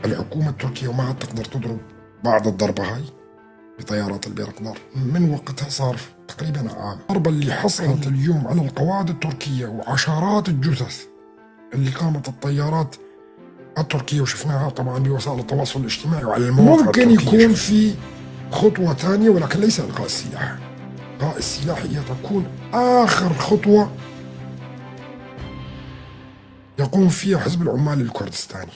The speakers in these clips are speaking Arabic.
الحكومة التركية وما عاد تقدر تضرب بعض الضربة هاي بطيارات البيرقدار من وقتها، صار تقريبا عام. الضربة اللي حصلت اليوم على القواعد التركية وعشرات الجثث اللي قامت الطيارات التركية وشفناها طبعا بوسائل التواصل الاجتماعي وعلى المواقع ممكن يكون في خطوة ثانية، ولكن ليس إلقاء السلاح. إلقاء السلاح هي تكون آخر خطوة يقوم فيها حزب العمال الكردستاني.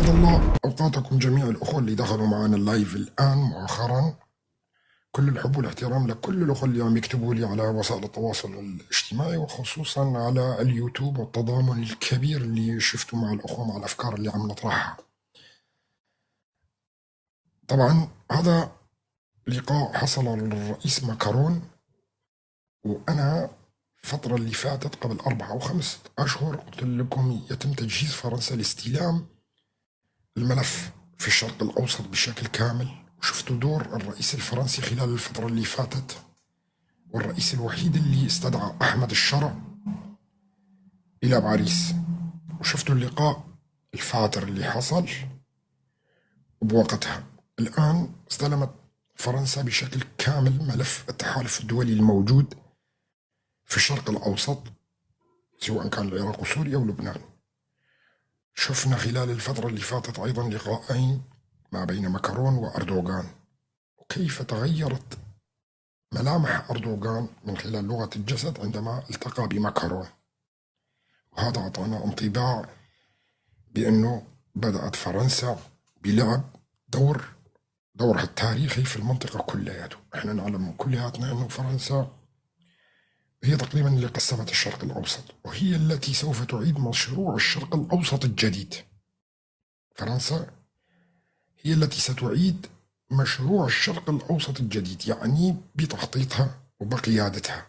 الله أوقاتكم جميع الأخوة اللي دخلوا معنا اللايف الآن مؤخرا. كل الحب والاحترام لكل الأخوة اللي عم يكتبوا لي على وسائل التواصل الاجتماعي، وخصوصا على اليوتيوب، والتضامن الكبير اللي شفته مع الأخوة مع الأفكار اللي عم نطرحها. طبعا هذا لقاء حصل للرئيس ماكرون، وأنا الفترة اللي فاتت قبل 4 أو 5 أشهر قلت لكم يتم تجهيز فرنسا لاستلام الملف في الشرق الأوسط بشكل كامل. وشفتوا دور الرئيس الفرنسي خلال الفترة اللي فاتت، والرئيس الوحيد اللي استدعى أحمد الشرع إلى باريس. وشفتوا اللقاء الفاتر اللي حصل بوقتها. الآن استلمت فرنسا بشكل كامل ملف التحالف الدولي الموجود في الشرق الأوسط، سواء كان العراق وسوريا ولبنان. شفنا خلال الفترة اللي فاتت أيضا لقاءين ما بين ماكرون وأردوغان، وكيف تغيرت ملامح أردوغان من خلال لغة الجسد عندما التقى بماكرون. وهذا أعطانا انطباع بأنه بدأت فرنسا بلعب دورها التاريخي في المنطقة كلياته. احنا نعلم كلياتنا أنه فرنسا هي تقريبا اللي قسمت الشرق الأوسط، وهي التي سوف تعيد مشروع الشرق الأوسط الجديد. فرنسا هي التي ستعيد مشروع الشرق الأوسط الجديد، يعني بتخطيطها وبقيادتها.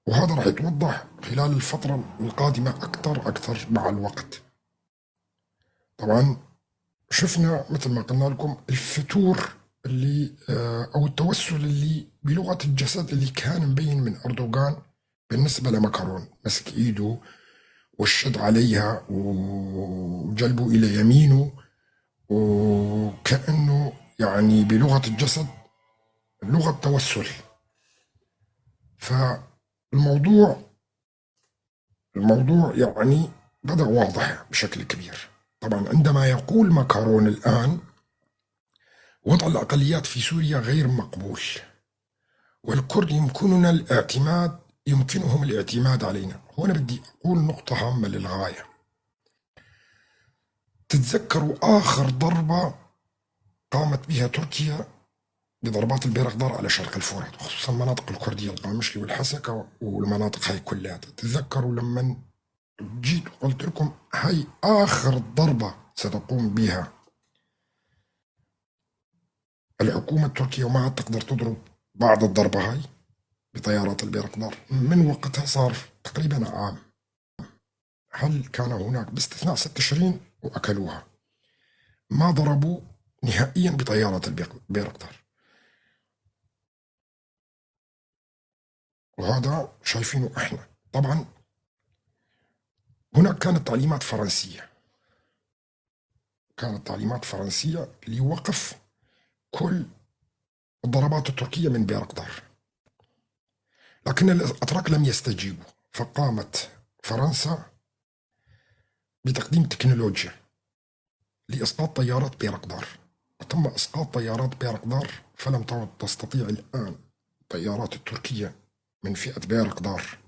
وهذا راح يتوضح خلال الفترة القادمة أكثر مع الوقت. طبعا شفنا مثل ما قلنا لكم الفتور اللي أو التوسل اللي بلغة الجسد اللي كان مبين من أردوغان بالنسبة لماكرون، مسك إيده والشد عليها وجلبه إلى يمينه، وكأنه يعني بلغة الجسد لغة توسل. فالموضوع يعني بدأ واضح بشكل كبير. طبعا عندما يقول ماكرون الآن وضع الأقليات في سوريا غير مقبول، والكرد يمكنهم الاعتماد علينا. وأنا بدي أقول نقطة هامة للغاية. تتذكروا آخر ضربة قامت بها تركيا بضربات البيرقدار على شرق الفرات، وخصوصا المناطق الكردية القامشلي والحسكة والمناطق هاي كلها. تتذكروا لما جيت وقلت لكم هاي آخر ضربة ستقوم بها الحكومة التركية وما عاد تقدر تضرب بعض الضربة هاي بطيارات البيرقدار من وقتها، صار تقريبا عام. هل كان هناك باستثناء 6 تشرين وأكلوها، ما ضربوا نهائيا بطيارات البيرقدار. وهذا شايفينه احنا. طبعا هناك كانت تعليمات فرنسية لوقف كل الضربات التركية من بيرقدار، لكن الأتراك لم يستجيبوا. فقامت فرنسا بتقديم تكنولوجيا لإسقاط طيارات بيرقدار، وتم إسقاط طيارات بيرقدار. فلم تعد تستطيع الآن الطيارات التركية من فئة بيرقدار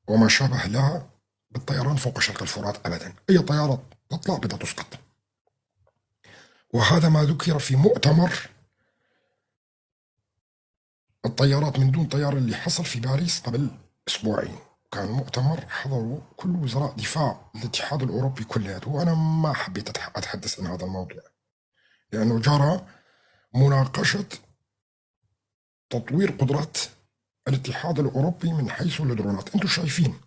وما شابه لها بالطيران فوق شرق الفرات أبدا. أي طيارة تطلع بدها تسقط. وهذا ما ذكر في مؤتمر الطيارات من دون طيار اللي حصل في باريس قبل أسبوعين. كان مؤتمر حضروا كل وزراء دفاع الاتحاد الأوروبي كلياته. وأنا ما حبيت أتحدث عن هذا الموضوع، لأنه جرى مناقشة تطوير قدرات الاتحاد الأوروبي من حيث الدرونات. أنتم شايفين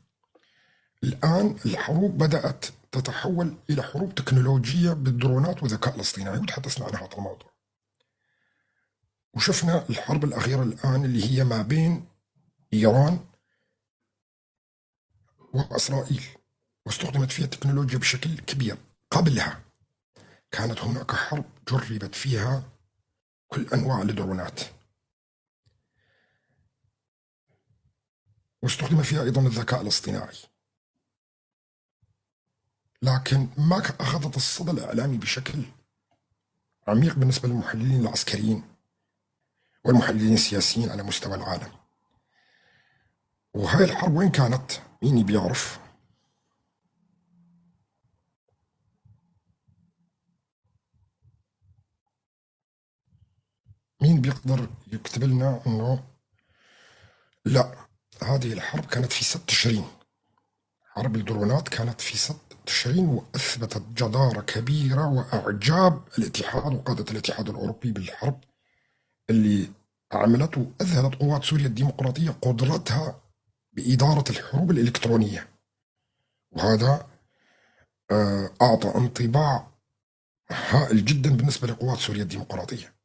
الآن الحروب بدأت تتحول إلى حروب تكنولوجية بالدرونات والذكاء الاصطناعي، وتحدثنا عن هذا الموضوع. وشفنا الحرب الأخيرة الآن اللي هي ما بين إيران وإسرائيل، واستخدمت فيها التكنولوجيا بشكل كبير. قبلها كانت هناك حرب جربت فيها كل أنواع الدرونات، واستخدم فيها أيضا الذكاء الاصطناعي، لكن ما أخذت الصدى الإعلامي بشكل عميق بالنسبة للمحللين العسكريين والمحللين السياسيين على مستوى العالم. وهاي الحرب وين كانت؟ مين بيعرف؟ مين بيقدر يكتب لنا انه لا، هذه الحرب كانت في 6 تشرين. حرب الدرونات كانت في 6 تشرين، واثبتت جدارة كبيرة واعجاب الاتحاد وقادة الاتحاد الاوروبي بالحرب اللي عملته. واذهلت قوات سوريا الديمقراطية قدرتها بإدارة الحروب الإلكترونية، وهذا أعطى انطباع هائل جدا بالنسبة لقوات سوريا الديمقراطية.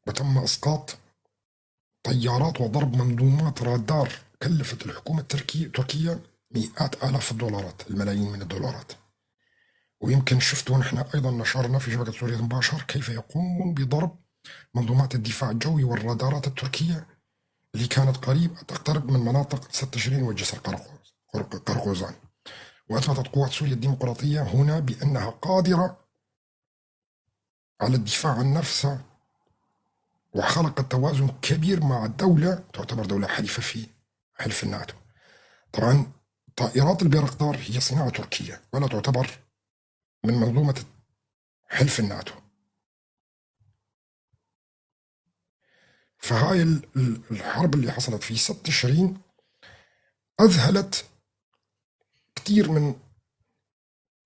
وتم إسقاط طيارات وضرب منظومات رادار كلفت الحكومة التركية مئات آلاف الدولارات، الملايين من الدولارات. ويمكن شفتوا نحن أيضا نشرنا في شبكة سوريا مباشر كيف يقومون بضرب منظومات الدفاع الجوي والرادارات التركية اللي كانت قريب تقترب من مناطق 6 تشرين وجسر قرقوزان. وأثبتت قوات سوريا الديمقراطية هنا بأنها قادرة على الدفاع عن نفسها، وخلقت توازن كبير مع الدولة تعتبر دولة حليفة في حلف الناتو. طبعا طائرات البيرقدار هي صناعة تركية ولا تعتبر من منظومة حلف الناتو. فهاي الحرب اللي حصلت في 6 تشرين أذهلت كثير من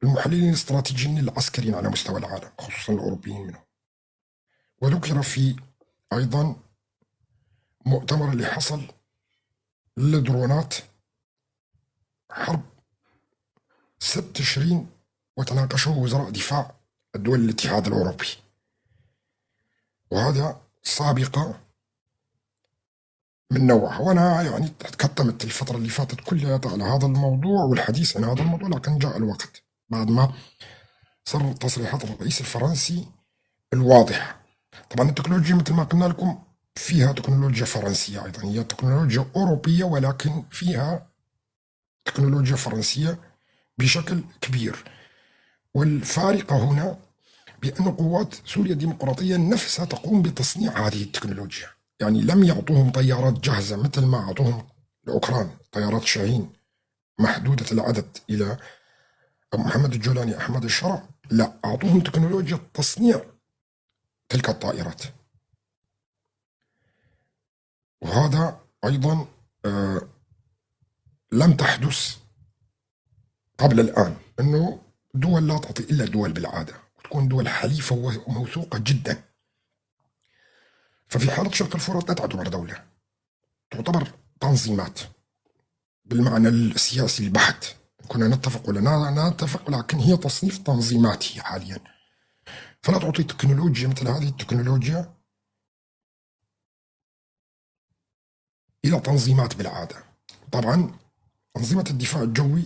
المحللين الاستراتيجيين العسكريين على مستوى العالم، خصوصا الأوروبيين منهم. وذكر في أيضا مؤتمر اللي حصل للدرونات حرب 6 تشرين، وتناقشه وزراء دفاع الدول الاتحاد الأوروبي، وهذا سابقة من نوعها. وأنا يعني تكتمت الفترة اللي فاتت كلها على هذا الموضوع والحديث عن هذا الموضوع، لكن جاء الوقت بعد ما صار تصريحات الرئيس الفرنسي الواضحة. طبعا التكنولوجيا مثل ما قلنا لكم فيها تكنولوجيا فرنسية أيضا، هي تكنولوجيا أوروبية ولكن فيها تكنولوجيا فرنسية بشكل كبير. والفارقة هنا بأن قوات سوريا الديمقراطية نفسها تقوم بتصنيع هذه التكنولوجيا. يعني لم يعطوهم طيارات جاهزة مثل ما أعطوهم الأوكران طيارات شاهين محدودة العدد إلى أبو محمد الجولاني أحمد الشرع، لا، أعطوهم تكنولوجيا تصنيع تلك الطائرات. وهذا أيضا لم تحدث قبل الآن، أنه دول لا تعطي إلا دول بالعادة، وتكون دول حليفة وموثوقة جدا. ففي حالة شرق الفرات لا تعتبر دولة، تعتبر تنظيمات بالمعنى السياسي البحت. كنا نتفق ولا لا نتفق، لكن هي تصنيف تنظيماتي حاليا. فلا تعطي تكنولوجيا مثل هذه التكنولوجيا إلى تنظيمات بالعادة. طبعا أنظمة الدفاع الجوي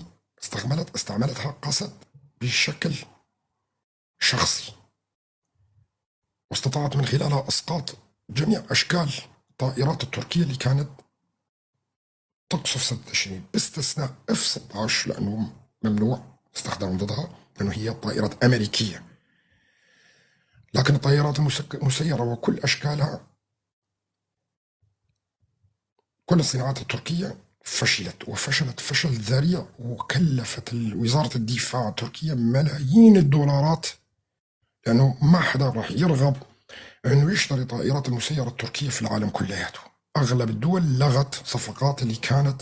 استعملتها قصد بشكل شخصي، واستطاعت من خلالها إسقاط جميع أشكال الطائرات التركية اللي كانت تقصف 6 تشرين، باستثناء F-16 لأنه ممنوع استخدام ضدها لأنه هي طائرات أمريكية. لكن الطائرات المسيرة وكل أشكالها، كل الصناعات التركية فشلت، وفشلت فشل ذريع، وكلفت وزارة الدفاع التركية ملايين الدولارات، لأنه ما حدا راح يرغب أنه يشتري طائرات المسيرة التركية في العالم كلياته. أغلب الدول لغت صفقات اللي كانت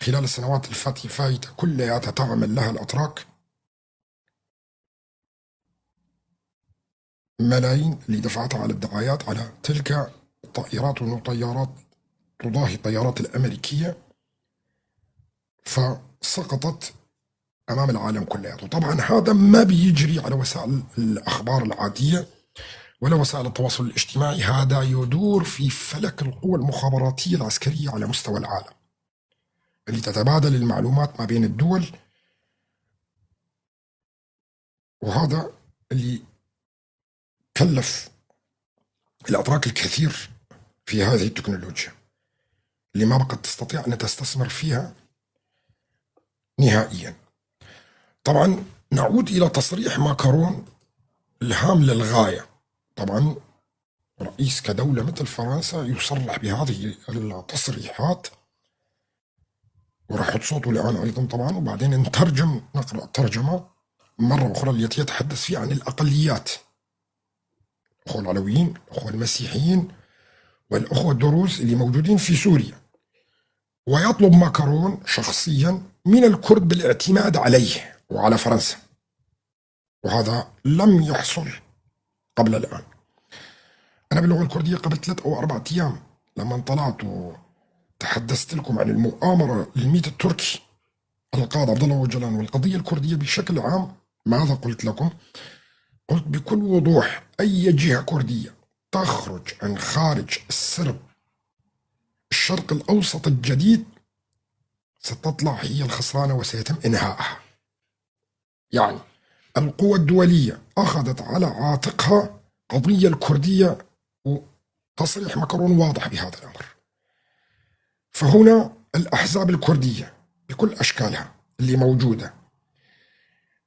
خلال السنوات الفائتة كلياتها تعمل لها الأتراك ملايين اللي دفعتها على الدعايات على تلك الطائرات والطيارات تضاهي الطيارات الأمريكية، فسقطت أمام العالم كله. وطبعا هذا ما بيجري على وسائل الأخبار العادية ولا وسائل التواصل الاجتماعي، هذا يدور في فلك القوى المخابراتية العسكرية على مستوى العالم اللي تتبادل المعلومات ما بين الدول، وهذا اللي كلف الأتراك الكثير في هذه التكنولوجيا اللي ما بقت تستطيع أن تستثمر فيها نهائيا. طبعا نعود إلى تصريح ماكرون الهام للغاية. طبعا رئيس كدولة مثل فرنسا يصرح بهذه التصريحات، وراح احط صوته الآن أيضا طبعا، وبعدين نترجم، نقرأ الترجمة مرة أخرى التي يتحدث فيها عن الأقليات، الأخوة العلويين، الأخوة المسيحيين، والأخوة الدروز اللي موجودين في سوريا. ويطلب ماكرون شخصيا من الكرد بالاعتماد عليه وعلى فرنسا، وهذا لم يحصل قبل الآن. أنا باللغة الكردية قبل 3 أو 4 أيام لما طلعت وتحدثت لكم عن المؤامرة للميت التركي على القائد عبد الله أوجلان والقضية الكردية بشكل عام، ماذا قلت لكم؟ قلت بكل وضوح أي جهة كردية تخرج عن خارج السرب الشرق الأوسط الجديد ستطلع هي الخسرانة وسيتم إنهائها. يعني القوى الدولية أخذت على عاتقها قضية الكردية، وتصريح ماكرون واضح بهذا الأمر. فهنا الأحزاب الكردية بكل أشكالها اللي موجودة،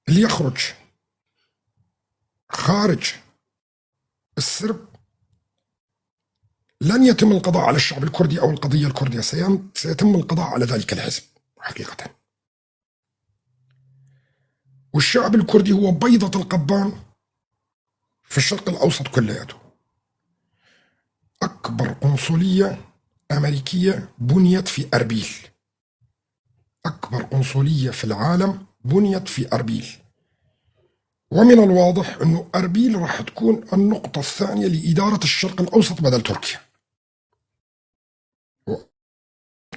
اللي يخرج خارج السرب لن يتم القضاء على الشعب الكردي أو القضية الكردية، سيتم القضاء على ذلك الحزب حقيقة. والشعب الكردي هو بيضة القبان في الشرق الأوسط كلياته. أكبر قنصلية أمريكية بنيت في أربيل، أكبر قنصلية في العالم بنيت في أربيل، ومن الواضح أنه أربيل راح تكون النقطة الثانية لإدارة الشرق الأوسط بدل تركيا.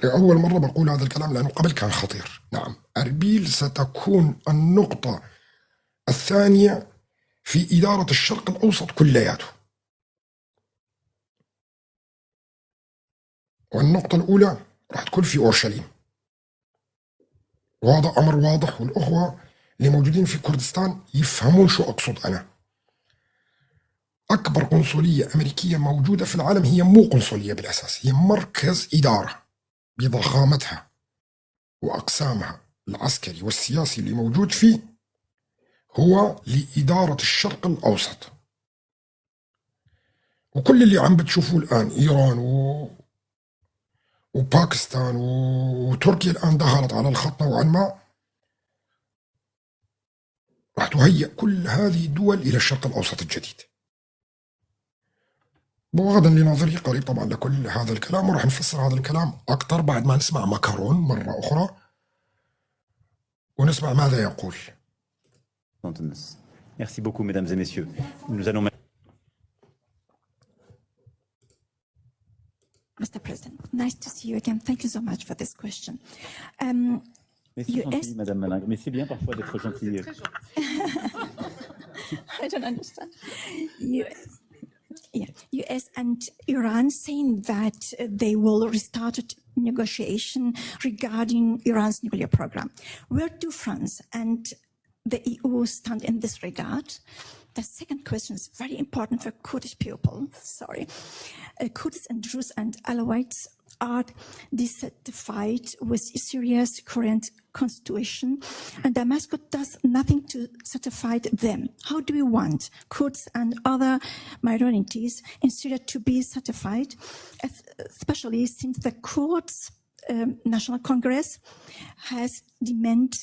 أول مرة بقول هذا الكلام لأنه قبل كان خطير. نعم، أربيل ستكون النقطة الثانية في إدارة الشرق الأوسط كلياته، والنقطة الأولى راح تكون في أورشليم، وهذا أمر واضح، والأخوة اللي موجودين في كردستان يفهمون شو أقصد أنا. أكبر قنصلية أمريكية موجودة في العالم هي مو قنصلية بالأساس، هي مركز إدارة بضخامتها وأقسامها العسكري والسياسي اللي موجود فيه هو لإدارة الشرق الأوسط. وكل اللي عم بتشوفوه الآن إيران وباكستان وتركيا الآن دخلت على الخط نوعا ما، راح تهيئ كل هذه الدول إلى الشرق الأوسط الجديد. وغدا لنظري قريب طبعا لكل هذا الكلام، وراح نفسر هذا الكلام أكثر بعد ما نسمع ماكرون مرة أخرى ونسمع ماذا يقول. Merci beaucoup, mesdames et messieurs. Nous allons... Mr. President, nice to see you again. Thank you so much for this question. Merci, gentil, Madame Malin. Mais c'est bien parfois d'être gentille. I don't understand. US and Iran saying that they will restart negotiation regarding Iran's nuclear program. Where do France and the EU stand in this regard? The second question is very important for Kurdish people. Sorry. Kurds and Druze and Alawites are dissatisfied with Syria's current constitution, and Damascus does nothing to satisfy them. How do we want Kurds and other minorities in Syria to be satisfied, especially since the Kurds National Congress has demanded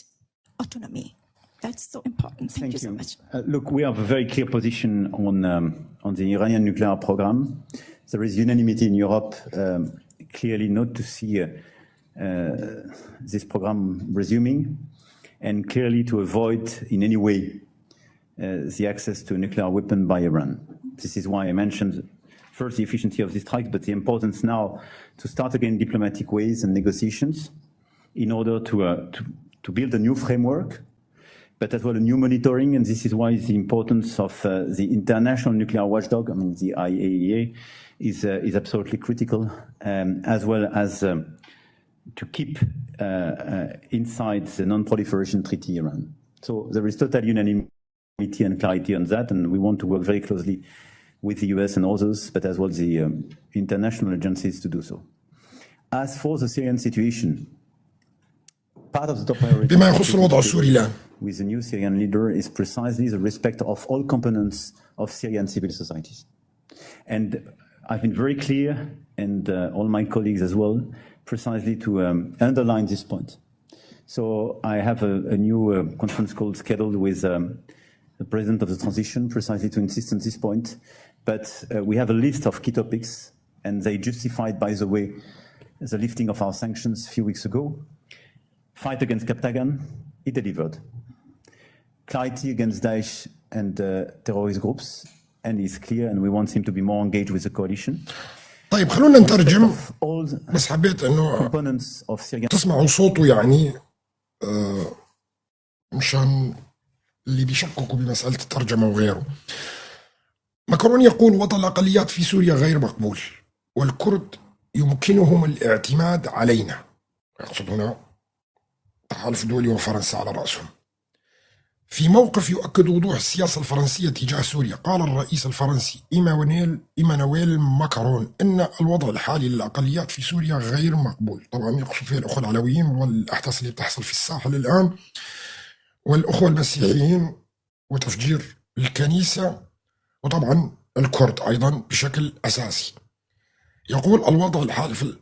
autonomy? That's so important. Thank you so much. Look, we have a very clear position on the Iranian nuclear program. There is unanimity in Europe, clearly not to see this program resuming, and clearly to avoid in any way the access to a nuclear weapon by Iran. This is why I mentioned first the efficiency of this strike, but the importance now to start again diplomatic ways and negotiations in order to build a new framework, but as well a new monitoring. And this is why the importance of the international nuclear watchdog, I mean the IAEA, is absolutely critical, as well as to keep inside the non-proliferation treaty Iran. So there is total unanimity and clarity on that, and we want to work very closely with the US and others, but as well the international agencies to do so. As for the Syrian situation, part of the top priority بما يخص الوضع السوري الآن with the new Syrian leader is precisely the respect of all components of Syrian civil societies. And I've been very clear, and all my colleagues as well, precisely to underline this point. So I have a new conference call scheduled with the president of the transition, precisely to insist on this point. But we have a list of key topics, and they justified, by the way, the lifting of our sanctions a few weeks ago. Fight against Captagon, it delivered. Clarity against Daesh and terrorist groups, and it's clear, and we want him to be more engaged with the coalition. طيب خلونا نترجم All بس حبيت انه components of Syrian تسمعوا صوته يعني مشان اللي بيشككوا بمسألة الترجمة وغيره. ماكرون يقول وضع الأقليات في سوريا غير مقبول والكرد يمكنهم الاعتماد علينا، يقصد هنا التحالف الدولي وفرنسا على رأسهم. في موقف يؤكد وضوح السياسة الفرنسية تجاه سوريا، قال الرئيس الفرنسي إيمانويل ماكرون إن الوضع الحالي للأقليات في سوريا غير مقبول. طبعا يقصد فيه الأخوة العلويين والأحداث اللي بتحصل في الساحل الآن، والأخوة المسيحيين وتفجير الكنيسة، وطبعا الكرد أيضا بشكل أساسي. يقول الوضع الحالي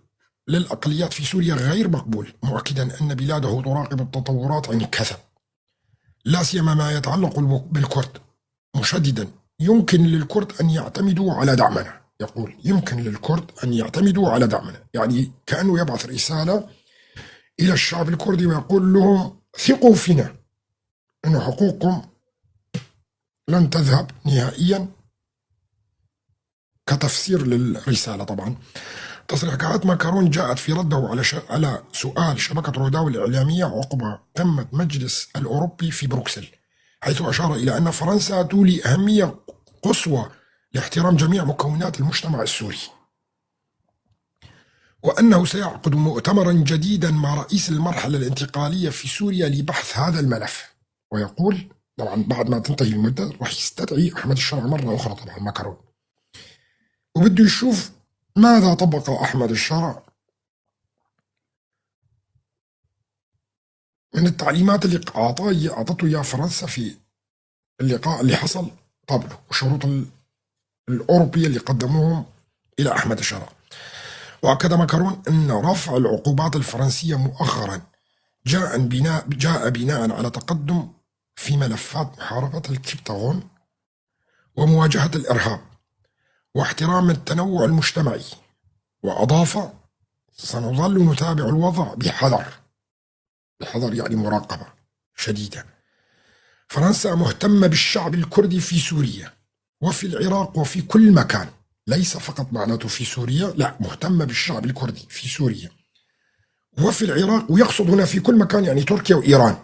للأقليات في سوريا غير مقبول، مؤكدا أن بلاده تراقب التطورات عن كثب، لا سيما ما يتعلق بالكرد، مشددا يمكن للكرد أن يعتمدوا على دعمنا. يقول يمكن للكرد أن يعتمدوا على دعمنا، يعني كأنه يبعث رسالة إلى الشعب الكردي ويقول لهم ثقوا فينا، أن حقوقكم لن تذهب نهائيا، كتفسير للرسالة. طبعا تصريحات ماكرون جاءت في رده على سؤال شبكة روداو الإعلامية عقب قمة مجلس الأوروبي في بروكسل، حيث أشار إلى أن فرنسا تولي أهمية قصوى لاحترام جميع مكونات المجتمع السوري، وأنه سيعقد مؤتمرا جديدا مع رئيس المرحلة الانتقالية في سوريا لبحث هذا الملف. ويقول طبعا بعد ما تنتهي المدة راح يستدعي أحمد الشرع مرة أخرى طبعا ماكرون، وبده يشوف ماذا طبق أحمد الشرع من التعليمات اللي أعطته إياه فرنسا في اللقاء اللي حصل قبله، والشروط الأوروبية اللي قدموهم إلى أحمد الشرع. وأكد ماكرون أن رفع العقوبات الفرنسية مؤخرا جاء بناء على تقدم في ملفات محاربة الكبتاغون ومواجهة الإرهاب واحترام التنوع المجتمعي. وأضاف سنظل نتابع الوضع بحذر يعني مراقبة شديدة. فرنسا مهتمة بالشعب الكردي في سوريا وفي العراق وفي كل مكان، ليس فقط معناته في سوريا، لا، مهتمة بالشعب الكردي في سوريا وفي العراق، ويقصد هنا في كل مكان يعني تركيا وإيران،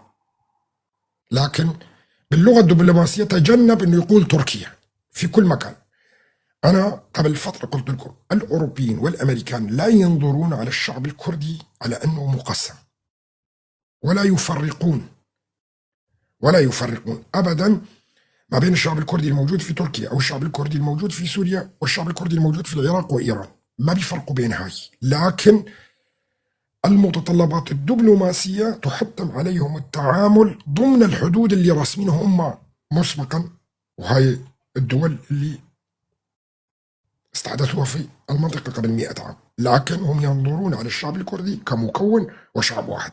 لكن باللغة الدبلوماسية تجنب أنه يقول تركيا، في كل مكان. أنا قبل فترة قلت لكم الأوروبيين والأمريكان لا ينظرون على الشعب الكردي على أنه مقسم، ولا يفرقون أبدا ما بين الشعب الكردي الموجود في تركيا أو الشعب الكردي الموجود في سوريا والشعب الكردي الموجود في العراق وإيران، ما بيفرقوا بين هاي. لكن المتطلبات الدبلوماسية تحتم عليهم التعامل ضمن الحدود اللي راسمينها هم مسبقا، وهاي الدول اللي استحدثوها في المنطقة قبل 100 عام، لكن هم ينظرون على الشعب الكردي كمكون وشعب واحد.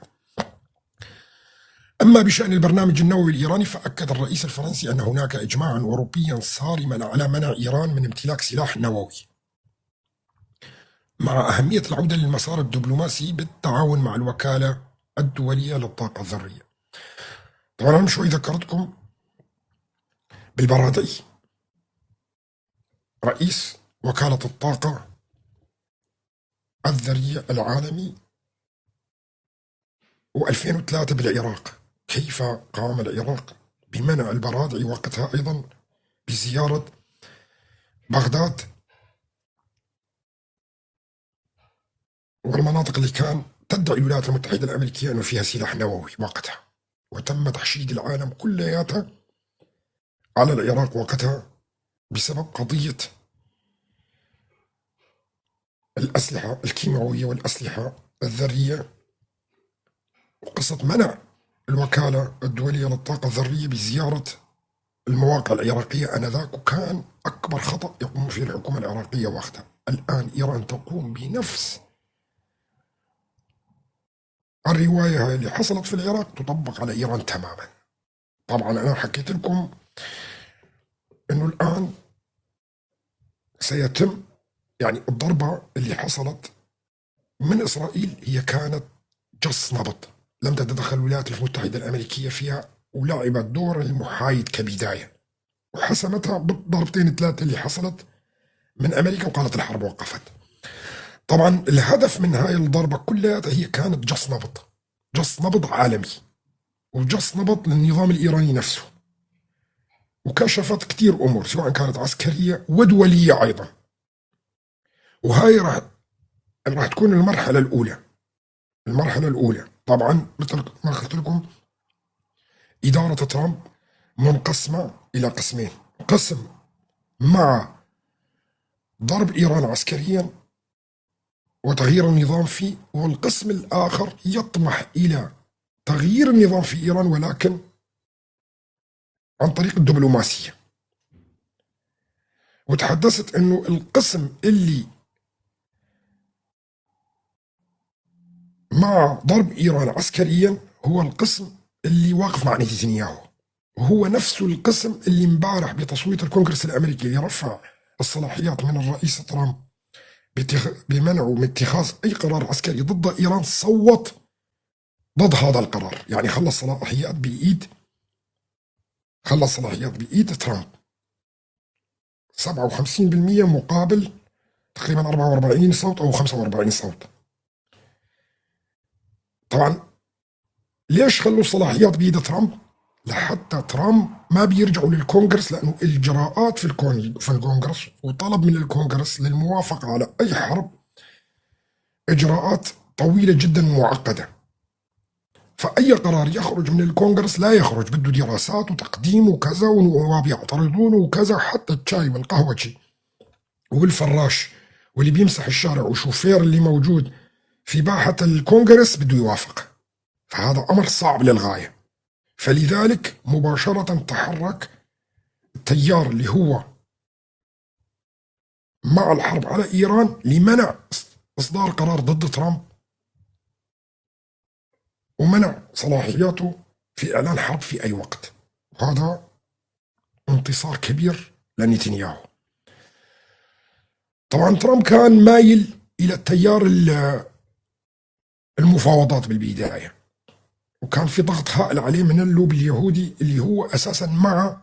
أما بشأن البرنامج النووي الإيراني، فأكد الرئيس الفرنسي أن هناك إجماعا أوروبيا صارما على منع إيران من امتلاك سلاح نووي، مع أهمية العودة للمسار الدبلوماسي بالتعاون مع الوكالة الدولية للطاقة الذرية. طبعا أنا شوي ذكرتكم بالبرادعي رئيس وكالة الطاقة الذرية العالمي، و2003 بالعراق. كيف قام العراق بمنع البرادعي وقتها أيضا بزيارة بغداد والمناطق اللي كان تدعي الولايات المتحدة الأمريكية أنه فيها سلاح نووي وقتها، وتم تحشيد العالم كلياته على العراق وقتها بسبب قضية الأسلحة الكيماوية والأسلحة الذرية، وقصة منع الوكالة الدولية للطاقة الذرية بزيارة المواقع العراقية آنذاك، وكان أكبر خطأ يقوم فيه الحكومة العراقية وقتها. الآن إيران تقوم بنفس الرواية اللي حصلت في العراق تطبق على إيران تماما. طبعا أنا حكيت لكم أنه الآن سيتم يعني الضربة اللي حصلت من إسرائيل هي كانت جص نبض، لم تتدخل الولايات المتحدة الأمريكية فيها، ولعبت دور المحايد كبداية، وحسمتها بالضربتين ثلاثة اللي حصلت من أمريكا، وقالت الحرب وقفت. طبعا الهدف من هاي الضربة كلها هي كانت جص نبض، جص نبض عالمي، وجص نبض للنظام الإيراني نفسه، وكشفت كتير أمور سواء كانت عسكرية ودولية أيضا. وهاي راح تكون المرحلة الأولى. المرحلة الأولى طبعا مثل ما قلت لكم إدارة ترامب منقسمة إلى قسمين: قسم مع ضرب إيران عسكريا وتغيير النظام فيه، والقسم الآخر يطمح إلى تغيير النظام في إيران ولكن عن طريق الدبلوماسية. وتحدثت أنه القسم اللي مع ضرب إيران عسكريا هو القسم اللي واقف مع نتنياهو، وهو نفس القسم اللي امبارح بتصويت الكونغرس الأمريكي اللي رفع الصلاحيات من الرئيس ترامب بمنعه من اتخاذ أي قرار عسكري ضد إيران، صوت ضد هذا القرار. يعني خلى الصلاحيات بإيد ترامب 57% مقابل تقريبا 44 صوت أو 45 صوت. طبعا ليش خلوا الصلاحيات بإيد ترامب؟ لحتى ترامب ما بيرجعوا للكونغرس، لأنه الإجراءات في الكونغرس وطلب من الكونغرس للموافقة على أي حرب إجراءات طويلة جدا معقدة. فأي قرار يخرج من الكونغرس لا يخرج، بده دراسات وتقديم وكذا، ونواب يعترضون وكذا، حتى الشاي والقهوجي والفراش واللي بيمسح الشارع وشوفير اللي موجود في باحة الكونغرس بده يوافق. فهذا أمر صعب للغاية. فلذلك مباشرة تحرك التيار اللي هو مع الحرب على إيران لمنع إصدار قرار ضد ترامب ومنع صلاحياته في إعلان حرب في أي وقت. وهذا انتصار كبير لنتنياهو. طبعا ترامب كان مايل إلى التيار المفاوضات بالبداية، وكان في ضغط هائل عليه من اللوبي اليهودي اللي هو أساسا مع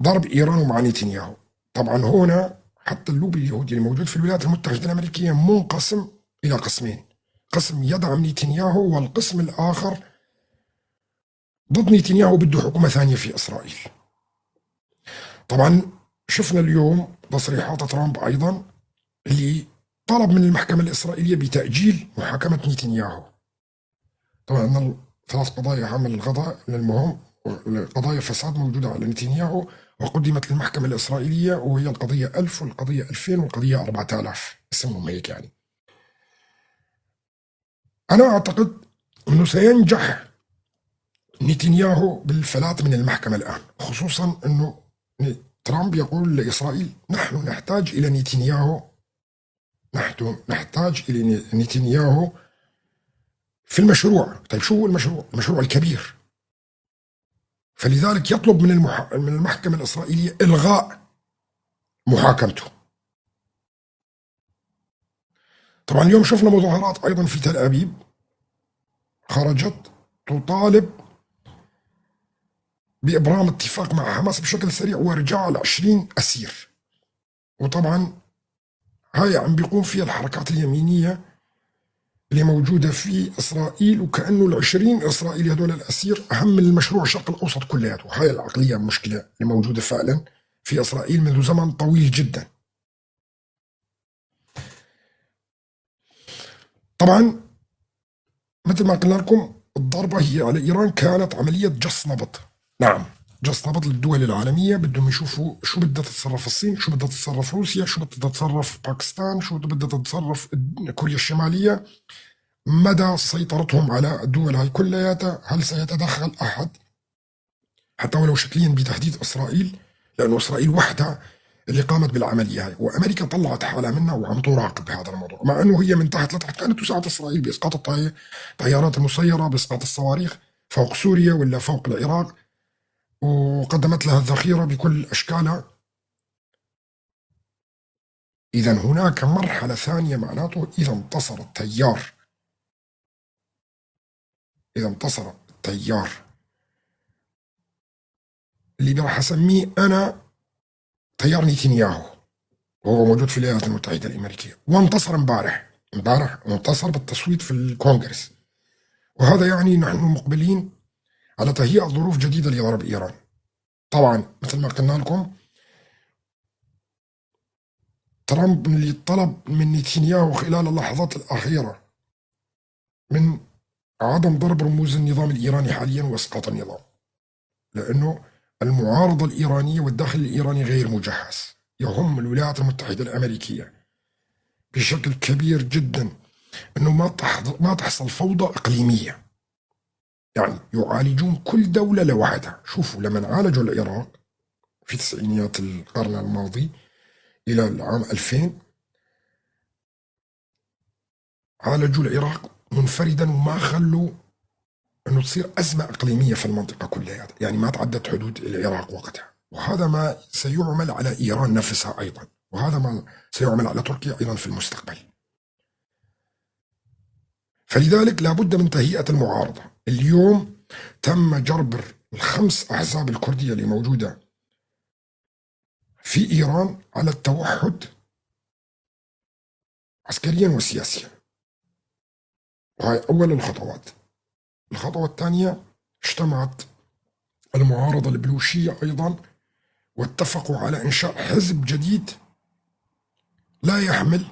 ضرب إيران ومع نتنياهو. طبعا هنا حتى اللوبي اليهودي الموجود في الولايات المتحدة الأمريكية منقسم إلى قسمين: قسم يدعم نتنياهو، والقسم الآخر ضد نتنياهو بده حكومة ثانية في إسرائيل. طبعا شفنا اليوم تصريحات ترامب أيضا اللي طلب من المحكمة الإسرائيلية بتأجيل محاكمة نتنياهو. طبعا 3 قضايا عمل الغضاء للمهم، قضايا فساد موجودة على نتنياهو وقدمت للمحكمة الإسرائيلية، وهي القضية 1000 والقضية 2000 والقضية 4000، اسمهم هيك. يعني أنا أعتقد أنه سينجح نتنياهو بالفلات من المحكمة الآن، خصوصا أنه ترامب يقول لإسرائيل: نحن نحتاج إلى نتنياهو، نحن نحتاج إلى نتنياهو في المشروع. طيب شو هو المشروع؟ المشروع الكبير. فلذلك يطلب من المحكمة الإسرائيلية إلغاء محاكمته. طبعا اليوم شفنا مظاهرات أيضا في تل أبيب خرجت تطالب بإبرام اتفاق مع حماس بشكل سريع وإرجاع 20 أسير. وطبعا هاي عم بيقوم فيها الحركات اليمينية اللي موجودة في إسرائيل، وكأنه 20 إسرائيلي هدول الأسير أهم من المشروع الشرق الأوسط كلياته. هاي العقلية المشكلة اللي موجودة فعلا في إسرائيل منذ زمن طويل جدا. طبعا مثل ما قلنا لكم الضربة هي على إيران كانت عملية جس نبض. نعم، جس نبض للدول العالمية، بدهم يشوفوا شو بدها تتصرف الصين، شو بدها تتصرف روسيا، شو بدها تتصرف باكستان، شو بدها تتصرف كوريا الشمالية، مدى سيطرتهم على الدول هاي كلياتها، هل سيتدخل أحد حتى ولو شكليا بتهديد إسرائيل، لأنه إسرائيل وحدها اللي قامت بالعملية هاي، وأمريكا طلعت حالها منها وعم تراقب هذا الموضوع، مع أنه هي من تحت لتحت كانت تساعد إسرائيل بإسقاط الطيارات المسيرة، بإسقاط الصواريخ فوق سوريا ولا فوق العراق، وقدمت لها الذخيرة بكل أشكالها. إذا هناك مرحلة ثانية، معناته إذا انتصر التيار، إذا انتصر التيار اللي راح أسميه أنا تيار نتنياهو، وهو موجود في الولايات المتحدة الأمريكية، وانتصر امبارح وانتصر بالتصويت في الكونغرس، وهذا يعني نحن مقبلين على تهيئة ظروف جديدة لضرب إيران. طبعا مثل ما قلنا لكم ترامب اللي طلب من نتنياهو خلال اللحظات الأخيرة من عدم ضرب رموز النظام الإيراني حاليا وإسقاط النظام، لأنه المعارضة الإيرانية والداخل الإيراني غير مجهز. يهم الولايات المتحدة الأمريكية بشكل كبير جدا أنه ما تحصل فوضى إقليمية، يعني يعالجون كل دولة لوحدها. شوفوا لما عالجوا العراق في تسعينيات القرن الماضي إلى العام 2000، عالجوا العراق منفردا وما خلوا أنه تصير أزمة إقليمية في المنطقة كلها، يعني ما تعدت حدود العراق وقتها. وهذا ما سيعمل على إيران نفسها أيضا، وهذا ما سيعمل على تركيا أيضا في المستقبل. فلذلك لابد من تهيئة المعارضة. اليوم تم جربر الخمس أحزاب الكردية اللي موجودة في إيران على التوحد عسكريا وسياسيا، وهي أول الخطوات. الخطوة الثانية، اجتمعت المعارضة البلوشية أيضا واتفقوا على إنشاء حزب جديد لا يحمل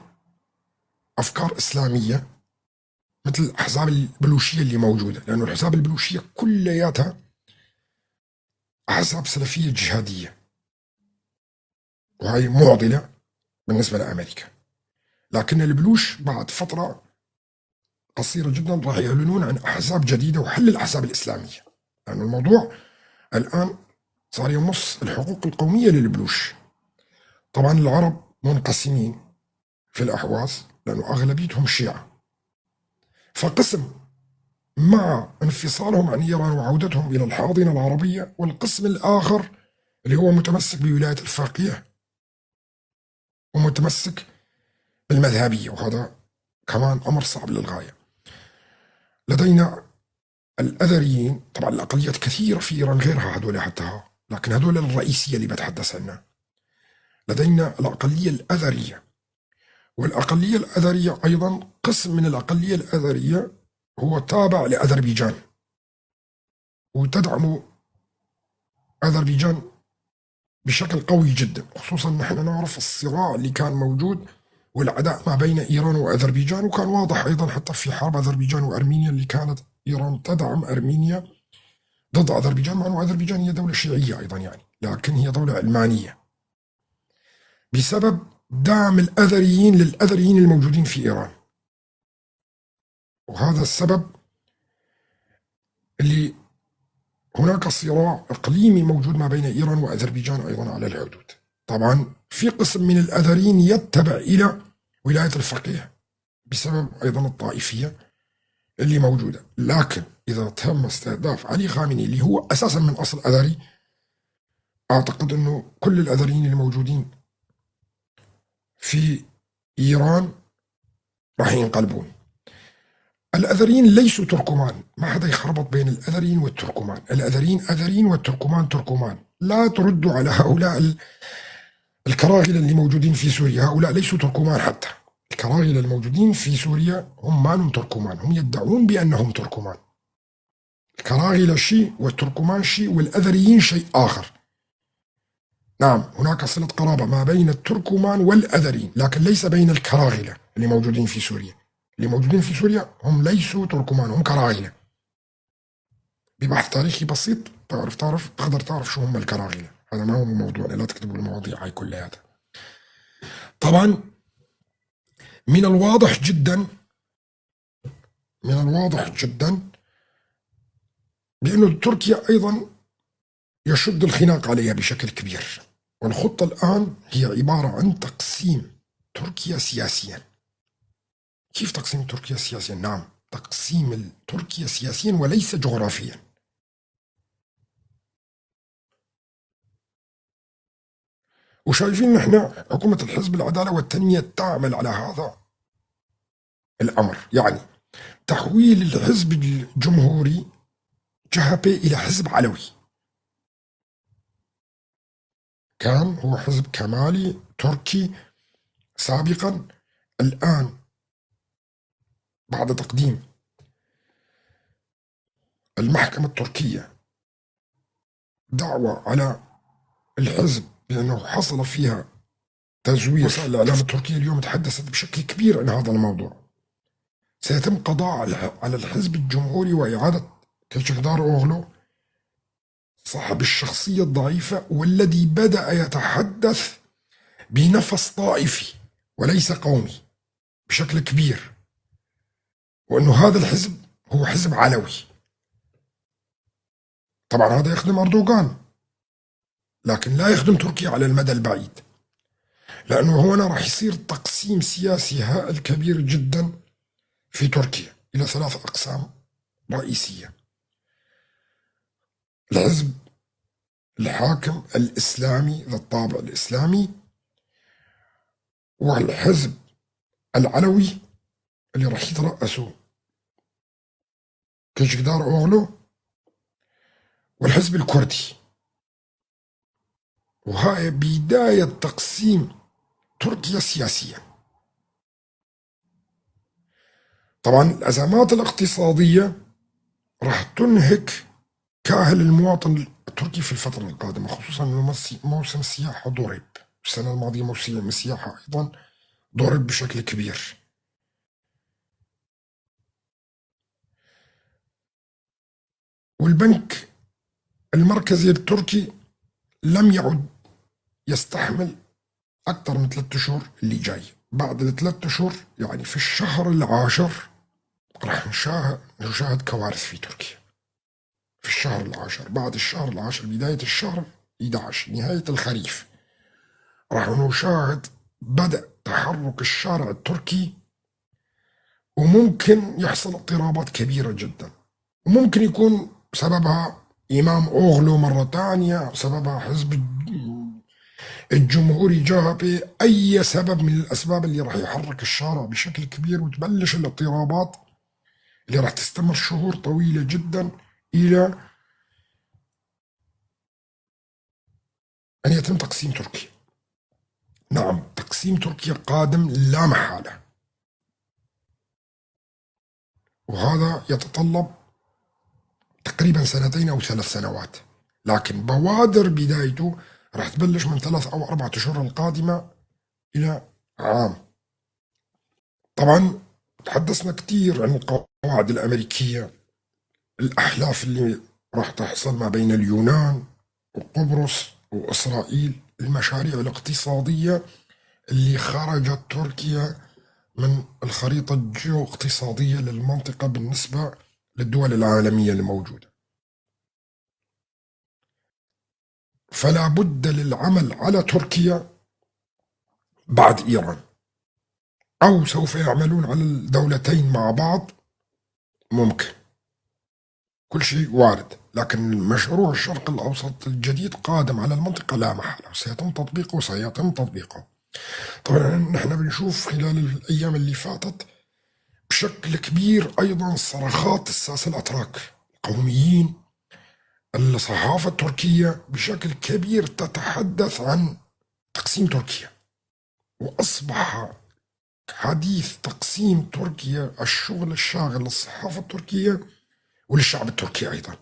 أفكار إسلامية مثل الأحزاب البلوشية اللي موجودة، لأنه الأحزاب البلوشية كلياتها أحزاب سلفية جهادية، وهي معضلة بالنسبة لأمريكا. لكن البلوش بعد فترة قصيرة جدا راح يعلنون عن أحزاب جديدة وحل الأحزاب الإسلامية، لأن الموضوع الآن صار يمص الحقوق القومية للبلوش. طبعا العرب منقسمين في الأحواز لأنه أغلبيتهم شيعة، فقسم مع انفصالهم عن إيران وعودتهم إلى الحاضنة العربية، والقسم الآخر اللي هو متمسك بولاية الفاقية ومتمسك بالمذهبية، وهذا كمان أمر صعب للغاية. لدينا الأذريين، طبعا الأقليات كثيرة في إيران غيرها هدول حتى لكن هدول الرئيسية اللي بتحدث عنها. لدينا الأقلية الأذرية، والأقلية الأذرية أيضا قسم من الأقلية الأذرية هو تابع لأذربيجان، وتدعم أذربيجان بشكل قوي جدا، خصوصا نحن نعرف الصراع اللي كان موجود والعداء ما بين إيران وأذربيجان، وكان واضح أيضا حتى في حرب أذربيجان وأرمينيا اللي كانت إيران تدعم أرمينيا ضد أذربيجان، مع أن أذربيجان هي دولة شيعية أيضا يعني، لكن هي دولة علمانية، بسبب دعم الأذريين للأذريين الموجودين في إيران. وهذا السبب اللي هناك صراع إقليمي موجود ما بين إيران وأذربيجان أيضا على الحدود. طبعا في قسم من الأذريين يتبع إلى ولاية الفقيه بسبب أيضا الطائفية اللي موجودة، لكن إذا تم استهداف علي خامنئي اللي هو أساسا من أصل أذري، أعتقد أنه كل الأذريين اللي موجودين في إيران راح ينقلبون. الأذريين ليسوا تركمان، ما حدا يخربط بين الأذريين والتركمان. الأذريين أذريين والتركمان تركمان. لا تردوا على هؤلاء الكراغلة اللي موجودين في سوريا، هؤلاء ليسوا تركمان. حتى الكراغلة الموجودين في سوريا هم ما هم تركمان، هم يدعون بأنهم تركمان. الكراغلة شيء والتركمان شيء والأذريين شيء آخر. نعم، هناك صلة قرابة ما بين التركمان والأذريين، لكن ليس بين الكراغلة اللي موجودين في سوريا. اللي موجودين في سوريا هم ليسوا تركمان، هم كراغلة. ببحث تاريخي بسيط تقدر تعرف شو هم الكراغلة. هذا ما هو موضوعنا، لا تكتبوا المواضيع هاي كلياتها. طبعا من الواضح جدا بأنه تركيا أيضا يشد الخناق عليها بشكل كبير، والخطة الآن هي عبارة عن تقسيم تركيا سياسيا. كيف تقسيم تركيا سياسيا؟ نعم، تقسيم تركيا سياسيا وليس جغرافيا. وشايفين نحن حكومة الحزب العدالة والتنمية تعمل على هذا الأمر، يعني تحويل الحزب الجمهوري جهبي إلى حزب علوي. كان هو حزب كمالي تركي سابقا، الآن بعد تقديم المحكمة التركية دعوة على الحزب بأنه حصل فيها تزوير، وسائل الإعلام التركية اليوم تحدثت بشكل كبير عن هذا الموضوع. سيتم قضاء على الحزب الجمهوري وإعادة كلشكدار أوغلو صاحب الشخصية الضعيفة والذي بدأ يتحدث بنفس طائفي وليس قومي بشكل كبير، وأنه هذا الحزب هو حزب علوي. طبعا هذا يخدم أردوغان، لكن لا يخدم تركيا على المدى البعيد، لأنه هنا راح يصير تقسيم سياسي هائل كبير جدا في تركيا إلى 3 أقسام رئيسية: الحزب الحاكم الإسلامي ذا الطابع الإسلامي، والحزب العلوي اللي راح يترأسه كلشكدار أوغلو، والحزب الكردي. وهاي بداية تقسيم تركيا سياسيا. طبعا الأزمات الاقتصادية راح تنهك كاهل المواطن التركي في الفترة القادمة، خصوصا أنه موسم السياحة ضرب. السنة الماضية موسم السياحة أيضا ضرب بشكل كبير. والبنك المركزي التركي لم يعد يستحمل أكثر من 3 أشهر اللي جاي. بعد ال3 أشهر يعني في الشهر العاشر راح نشاهد كوارث في تركيا. في الشهر العاشر، بعد الشهر العاشر، بداية الشهر 11، نهاية الخريف، راح نشاهد بدء تحرك الشارع التركي، وممكن يحصل اضطرابات كبيرة جدا، وممكن يكون سببها إمام أوغلو مرة ثانية، سببها حزب الجمهوري جهبي، أي سبب من الأسباب اللي راح يحرك الشارع بشكل كبير، وتبلش الاضطرابات اللي راح تستمر شهور طويلة جدا إلى أن يتم تقسيم تركيا. نعم، تقسيم تركيا قادم لا محالة، وهذا يتطلب تقريبا 2 أو 3 سنوات، لكن بوادر بدايته راح تبلش من 3 أو 4 أشهر القادمة إلى عام. طبعا تحدثنا كثير عن القواعد الأمريكية، الأحلاف اللي راح تحصل ما بين اليونان وقبرص وإسرائيل، المشاريع الاقتصادية اللي خرجت تركيا من الخريطة الجيو اقتصادية للمنطقة بالنسبة للدول العالمية الموجودة. فلا بد للعمل على تركيا بعد إيران، أو سوف يعملون على الدولتين مع بعض، ممكن، كل شيء وارد، لكن مشروع الشرق الأوسط الجديد قادم على المنطقة لا محالة، سيتم تطبيقه. طبعا نحن بنشوف خلال الأيام اللي فاتت بشكل كبير أيضا صرخات الساسة الأتراك القوميين. الصحافة التركية بشكل كبير تتحدث عن تقسيم تركيا، وأصبح حديث تقسيم تركيا الشغل الشاغل للصحافة التركية وللشعب التركي أيضا.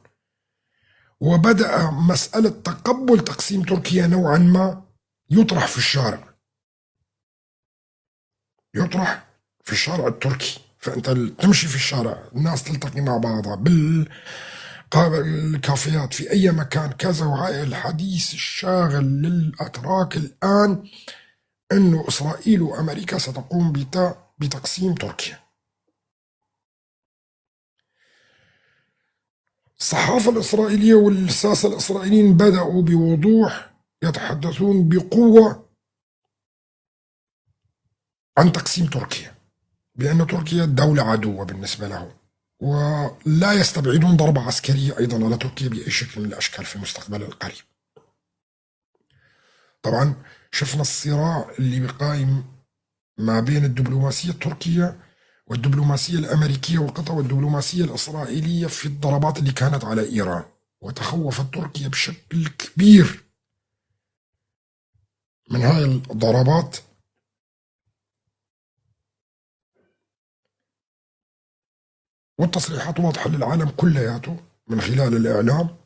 وبدأ مسألة تقبل تقسيم تركيا نوعا ما يطرح في الشارع، يطرح في الشارع التركي. فأنت تمشي في الشارع، الناس تلتقي مع بعضها بالكافيات في أي مكان كذا. وهاي الحديث الشاغل للأتراك الآن أنه إسرائيل وأمريكا ستقوم بتقسيم تركيا. الصحافة الإسرائيلية والساسة الإسرائيليين بدأوا بوضوح يتحدثون بقوة عن تقسيم تركيا، بأن تركيا دولة عدوة بالنسبة لهم، ولا يستبعدون ضربة عسكرية أيضا على تركيا بأي شكل من الأشكال في المستقبل القريب. طبعا شفنا الصراع اللي بقايم ما بين الدبلوماسية التركية والدبلوماسية الأمريكية والدبلوماسية الإسرائيلية في الضربات اللي كانت على إيران، وتخوفت تركيا بشكل كبير من هاي الضربات. والتصريحات واضحة للعالم كلياته من خلال الإعلام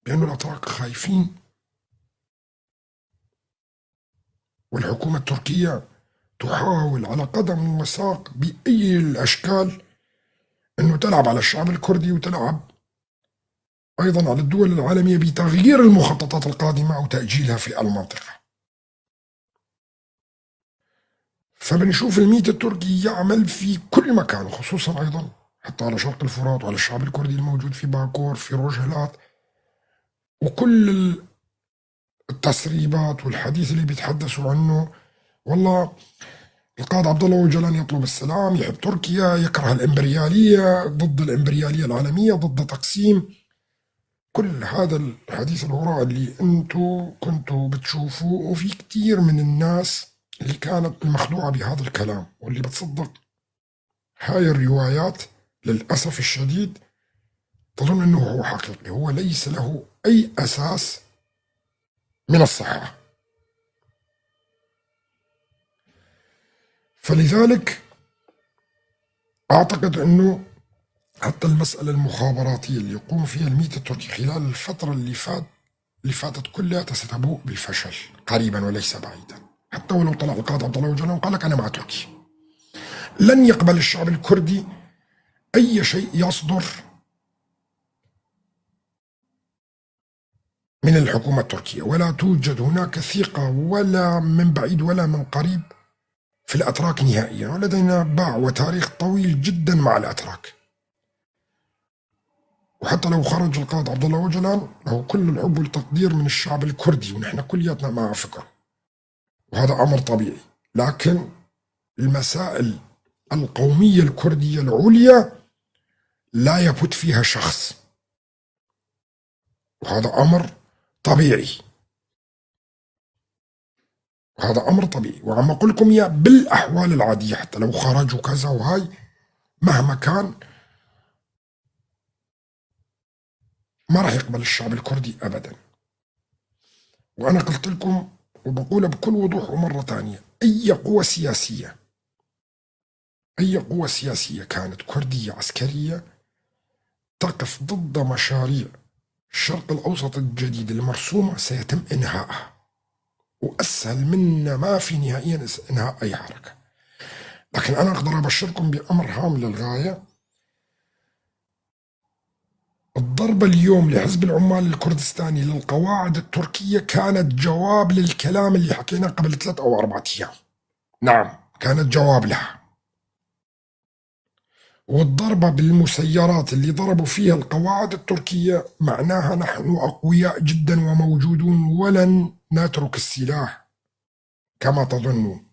بأن الأتراك خايفين، والحكومة التركية تحاول على قدم وساق بأي الأشكال أنه تلعب على الشعب الكردي وتلعب أيضا على الدول العالمية بتغيير المخططات القادمة أو تأجيلها في المنطقة. فبنشوف الميت التركي يعمل في كل مكان، خصوصا أيضا حتى على شرق الفرات وعلى الشعب الكردي الموجود في باكور في روجهلات. وكل التسريبات والحديث اللي بيتحدثوا عنه، والله القائد عبد الله أوجلان يطلب السلام، يحب تركيا، يكره الإمبريالية، ضد الإمبريالية العالمية، ضد تقسيم. كل هذا الحديث الهراء اللي انتو كنتوا بتشوفوه، وفي كتير من الناس اللي كانت مخدوعة بهذا الكلام واللي بتصدق هاي الروايات للأسف الشديد، تظن أنه هو حقيقي. هو ليس له أي أساس من الصحة. فلذلك أعتقد أنه حتى المسألة المخابراتية اللي يقوم فيها الميت التركي خلال الفترة اللي فاتت كلها ستبوء بالفشل قريبا وليس بعيدا. حتى ولو طلع القائد عبد الله أوجلان وقال لك أنا مع تركيا، لن يقبل الشعب الكردي أي شيء يصدر من الحكومة التركية، ولا توجد هناك ثقة ولا من بعيد ولا من قريب في الأتراك نهائيا. ولدينا باع وتاريخ طويل جدا مع الأتراك. وحتى لو خرج القائد عبد الله أوجلان له كل الحب والتقدير من الشعب الكردي، ونحن كلياتنا مع فكره، وهذا أمر طبيعي. لكن المسائل القومية الكردية العليا لا يبت فيها شخص، وهذا أمر طبيعي. وهذا أمر طبيعي. وعم أقول لكم يا بالأحوال العادية حتى لو خرجوا كذا وهاي، مهما كان ما راح يقبل الشعب الكردي أبدا. وأنا قلت لكم وبقولها بكل وضوح ومرة تانية، أي قوة سياسية كانت كردية عسكرية تقف ضد مشاريع الشرق الأوسط الجديد المرسومة سيتم إنهائها، وأسهل منا ما في نهائيا إنهاء أي حركة. لكن أنا أقدر أبشركم بأمر هام للغاية. الضربة اليوم لحزب العمال الكردستاني للقواعد التركية كانت جواب للكلام اللي حكيناه قبل 3 أو 4 أيام. نعم، كانت جواب لها. والضربة بالمسيرات اللي ضربوا فيها القواعد التركية معناها نحن أقوياء جدا وموجودون، ولن نترك السلاح كما تظنون.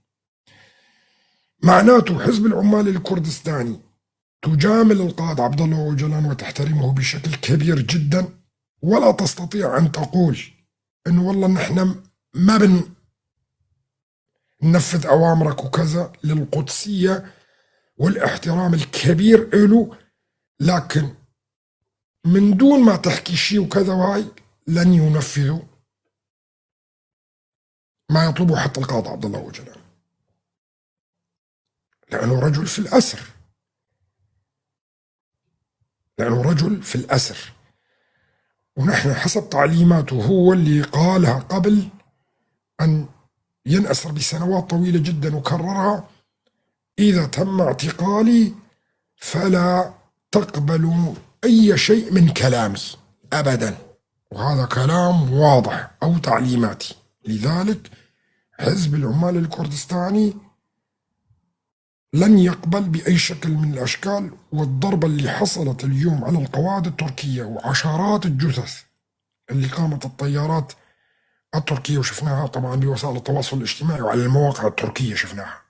معناته حزب العمال الكردستاني تجامل القائد عبد الله أوجلان وتحترمه بشكل كبير جدا، ولا تستطيع أن تقول إنه والله نحن ما بننفذ أوامرك وكذا للقدسية والاحترام الكبير له، لكن من دون ما تحكي شيء وكذا وهاي لن ينفذوا ما يطلبه حتى القاضي عبد الله أوجلان، لأنه رجل في الأسر، لأنه رجل في الأسر. ونحن حسب تعليماته هو اللي قالها قبل أن ينأسر بسنوات طويلة جدا، وكررها: إذا تم اعتقالي فلا تقبلوا أي شيء من كلامي أبدا. وهذا كلام واضح أو تعليماتي. لذلك حزب العمال الكردستاني لن يقبل بأي شكل من الأشكال. والضربة اللي حصلت اليوم على القواعد التركية وعشرات الجثث اللي قامت الطيارات التركية، وشفناها طبعا بوسائل التواصل الاجتماعي وعلى المواقع التركية شفناها،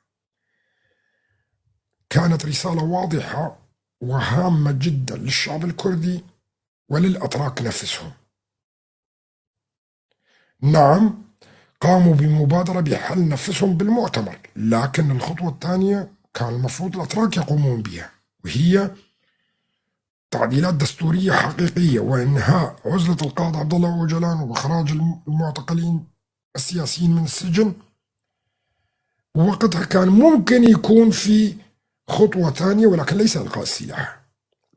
كانت رسالة واضحة وهامة جدا للشعب الكردي وللأتراك نفسهم. نعم، قاموا بمبادرة بحل نفسهم بالمؤتمر، لكن الخطوة الثانية كان المفروض الأتراك يقومون بها، وهي تعديلات دستورية حقيقية وإنهاء عزلة القاضي عبد الله أوجلان وإخراج المعتقلين السياسيين من السجن. ووقتها كان ممكن يكون في خطوة ثانية، ولكن ليس إلقاء السلاح.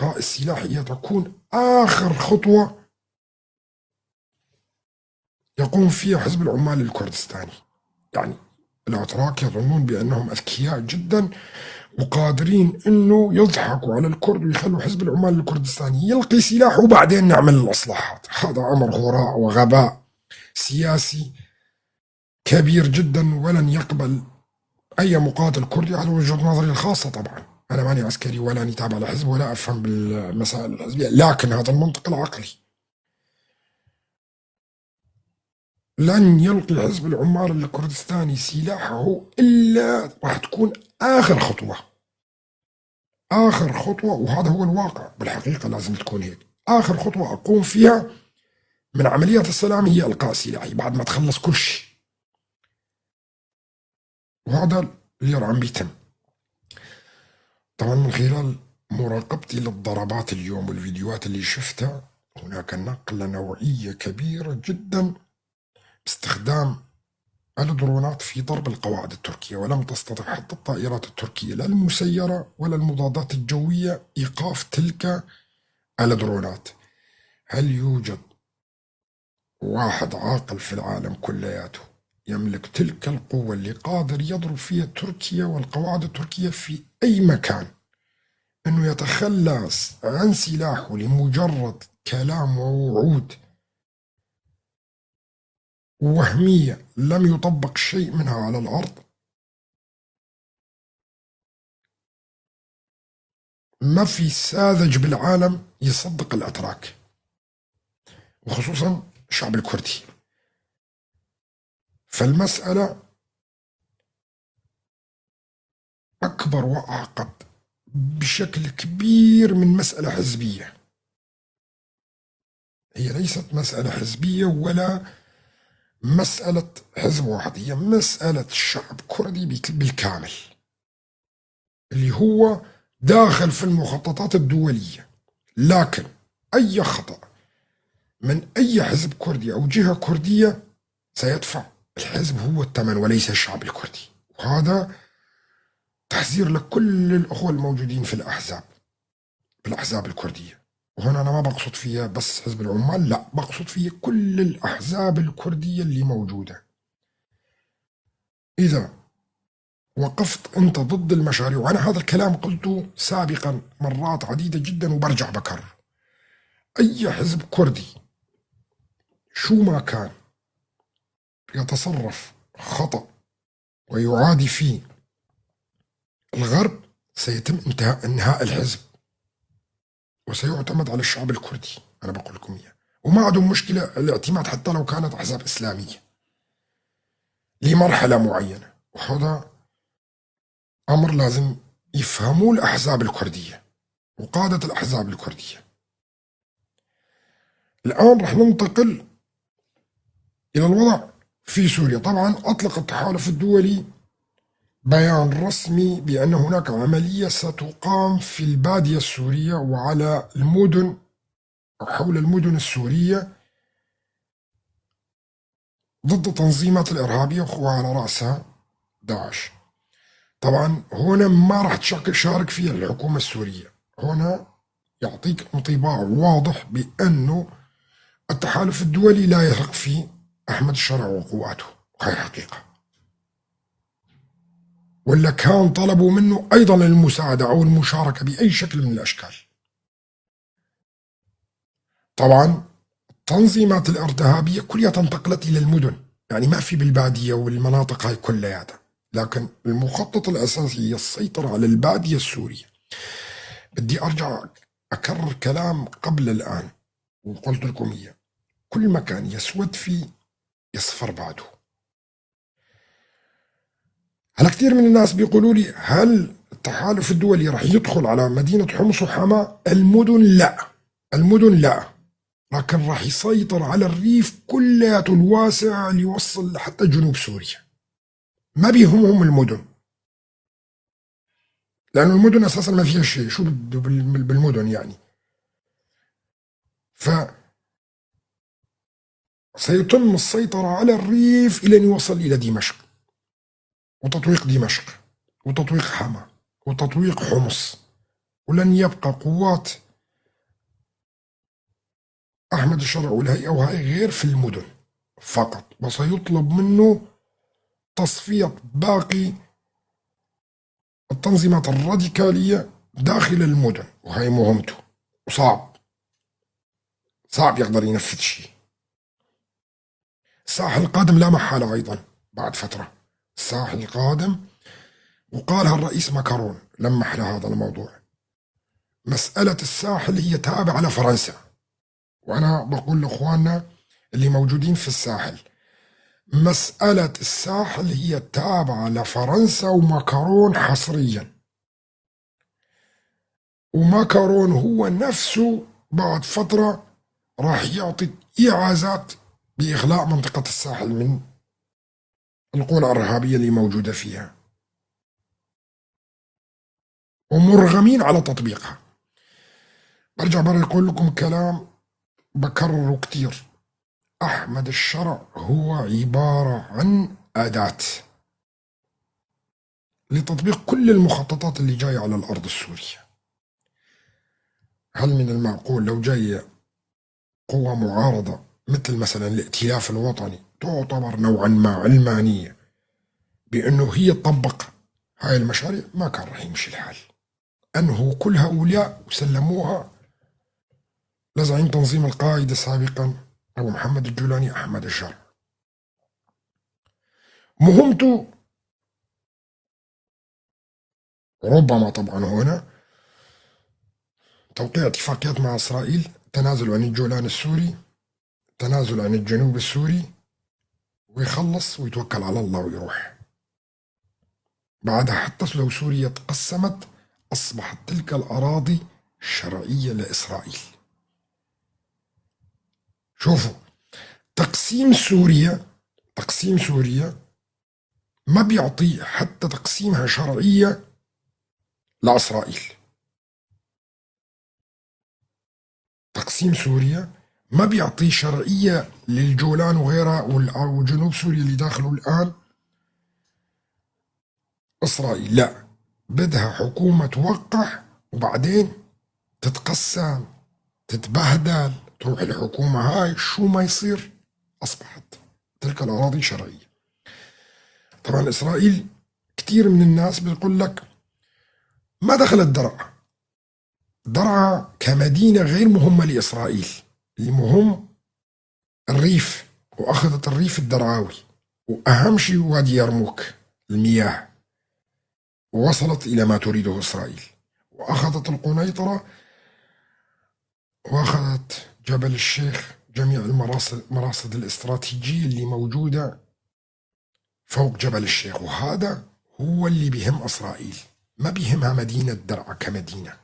إلقاء السلاح هي تكون آخر خطوة يقوم فيها حزب العمال الكردستاني. يعني الأتراك يظنون بأنهم أذكياء جدا وقادرين أنه يضحكوا على الكرد ويخلوا حزب العمال الكردستاني يلقي سلاح وبعدين نعمل الإصلاحات. هذا أمر هراء وغباء سياسي كبير جدا، ولن يقبل أي مقاتل كردي على وجهة نظري الخاصة. طبعا أنا ماني عسكري ولا أني تابع لحزب ولا أفهم بالمسائل الحزبية، لكن هذا المنطق العقلي. لن يلقي حزب العمال الكردستاني سلاحه إلا راح تكون آخر خطوة، آخر خطوة. وهذا هو الواقع بالحقيقة، لازم تكون هيك. آخر خطوة أقوم فيها من عمليات السلام هي إلقاء سلاحي بعد ما تخلص كل شيء، وهذا اللي عم بيتم. طبعا من خلال مراقبتي للضربات اليوم والفيديوهات اللي شفتها، هناك نقلة نوعية كبيرة جدا باستخدام الدرونات في ضرب القواعد التركية، ولم تستطع حتى الطائرات التركية لا المسيرة ولا المضادات الجوية إيقاف تلك الدرونات. هل يوجد واحد عاقل في العالم كلياته يملك تلك القوة اللي قادر يضرب فيها تركيا والقواعد التركية في أي مكان، أنه يتخلص عن سلاحه لمجرد كلام ووعود وهمية لم يطبق شيء منها على الأرض؟ ما في ساذج بالعالم يصدق الأتراك، وخصوصا الشعب الكردي. فالمسألة أكبر وأعقد بشكل كبير من مسألة حزبية. هي ليست مسألة حزبية ولا مسألة حزب واحد، هي مسألة شعب كردي بالكامل اللي هو داخل في المخططات الدولية. لكن أي خطأ من أي حزب كردي أو جهة كردية سيدفع الحزب هو الثمن وليس الشعب الكردي. وهذا تحذير لكل الأخوة الموجودين في بالأحزاب الكردية. وهنا أنا ما بقصد فيها بس حزب العمال، لا، بقصد فيها كل الأحزاب الكردية اللي موجودة. إذا وقفت أنت ضد المشاريع، وأنا هذا الكلام قلته سابقا مرات عديدة جدا وبرجع بكرر، أي حزب كردي شو ما كان يتصرف خطأ ويعادي فيه الغرب سيتم انهاء الحزب وسيعتمد على الشعب الكردي. أنا بقول لكم إياه، وما عندهم مشكلة الاعتماد حتى لو كانت أحزاب إسلامية لمرحلة معينة. وهذا أمر لازم يفهموه الأحزاب الكردية وقادة الأحزاب الكردية. الآن رح ننتقل إلى الوضع في سوريا. طبعا أطلق التحالف الدولي بيان رسمي بأن هناك عملية ستقام في البادية السورية وعلى المدن أو حول المدن السورية ضد التنظيمات الإرهابية وعلى رأسها داعش. طبعا هنا ما راح تشارك فيها الحكومة السورية، هنا يعطيك انطباع واضح بأنه التحالف الدولي لا يثق في أحمد الشرع وقواته، هاي حقيقة، ولا كان طلبوا منه أيضا المساعدة أو المشاركة بأي شكل من الأشكال. طبعا التنظيمات الارتهابية كلها انتقلت إلى المدن، يعني ما في بالبادية والمناطق هاي كلياتها، لكن المخطط الأساسي هي السيطرة على البادية السورية. بدي أرجع أكرر كلام قبل الآن وقلت لكم إياه، كل مكان يسود فيه يصفر بعده. هلا كثير من الناس بيقولوا لي هل التحالف الدولي راح يدخل على مدينة حمص وحما؟ المدن لا، المدن لا، لكن راح يسيطر على الريف كلياته الواسع اللي يوصل لحتى جنوب سوريا. ما بيهمهم المدن، لأنه المدن أساسا ما فيها شيء، شو بده بالمدن يعني. ف سيتم السيطرة على الريف إلى أن يوصل إلى دمشق وتطويق دمشق وتطويق حما وتطويق حمص، ولن يبقى قوات أحمد الشرع والهيئة وهي غير في المدن فقط، وسيطلب منه تصفية باقي التنظيمات الراديكالية داخل المدن، وهي مهمته، صعب يقدر ينفذ شيء. الساحل القادم لا محالة أيضا بعد فترة، الساحل القادم، وقالها الرئيس ماكرون لمح لهذا الموضوع. مسألة الساحل هي تابعة لفرنسا، وأنا بقول لإخواننا اللي موجودين في الساحل، مسألة الساحل هي تابعة لفرنسا وماكرون حصريا، وماكرون هو نفسه بعد فترة راح يعطي إعازات بإغلاق منطقة الساحل من القوى الإرهابية اللي موجودة فيها، ومرغمين على تطبيقها. برجع بقول لكم كلام بكرره كتير، أحمد الشرع هو عبارة عن أداة لتطبيق كل المخططات اللي جاية على الأرض السورية. هل من المعقول لو جاية قوة معارضة مثل مثلا الائتلاف الوطني تعتبر نوعا ما علمانية بأنه هي تطبق هاي المشاريع؟ ما كان راح يمشي الحال. أنهوا كل هؤلاء وسلموها لزعيم تنظيم القاعدة سابقا أبو محمد الجولاني أحمد الشرع. مهمته ربما طبعا هنا توقيع اتفاقيات مع إسرائيل، تنازل عن الجولان السوري، تنازل عن الجنوب السوري، ويخلص ويتوكل على الله ويروح. بعدها حتى لو سوريا تقسمت أصبحت تلك الأراضي شرعية لإسرائيل. شوفوا، تقسيم سوريا ما بيعطي حتى تقسيمها شرعية لإسرائيل. تقسيم سوريا ما بيعطي شرعية للجولان وغيرها وجنوب سوريا اللي داخله الآن إسرائيل، لا، بدها حكومة توقع وبعدين تتقسم تتبهدل تروح الحكومة هاي، شو ما يصير أصبحت تلك الأراضي شرعية. طبعا إسرائيل كثير من الناس بيقول لك ما دخلت درعا كمدينة غير مهمة لإسرائيل، المهم الريف، وأخذت الريف الدرعاوي، وأهم شيء وادي يرموك المياه، ووصلت إلى ما تريده إسرائيل، وأخذت القنيطرة، وأخذت جبل الشيخ، جميع المراصد الاستراتيجية اللي موجودة فوق جبل الشيخ، وهذا هو اللي بيهم إسرائيل، ما بيهمها مدينة درعا كمدينة.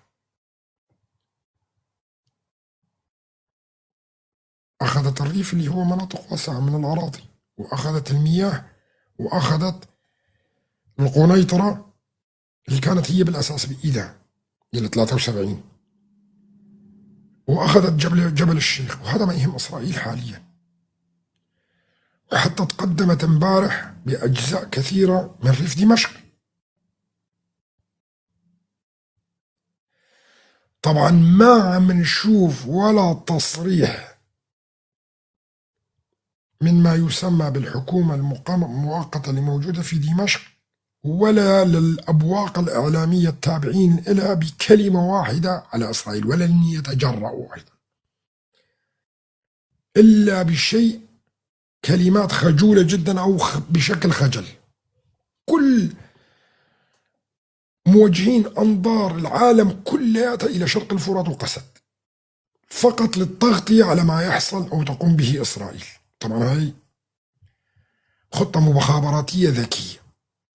أخذت الريف اللي هو مناطق واسعة من الأراضي، وأخذت المياه، وأخذت القنيطرة اللي كانت هي بالأساس بإيدها يل 73، وأخذت جبل الشيخ، وهذا ما يهم إسرائيل حاليا. وحتى تقدمت امبارح بأجزاء كثيرة من ريف دمشق. طبعا ما عم نشوف ولا تصريح من ما يسمى بالحكومة المؤقتة اللي موجودة في دمشق، ولا للأبواق الإعلامية التابعين لها بكلمة واحدة على إسرائيل، ولا أن يتجرؤوا أيضا إلا بشيء كلمات خجولة جدا أو بشكل خجل. كل موجهين أنظار العالم كلها إلى شرق الفرات وقسد، فقط للتغطية على ما يحصل أو تقوم به إسرائيل. طبعا هاي خطة مخابراتية ذكية.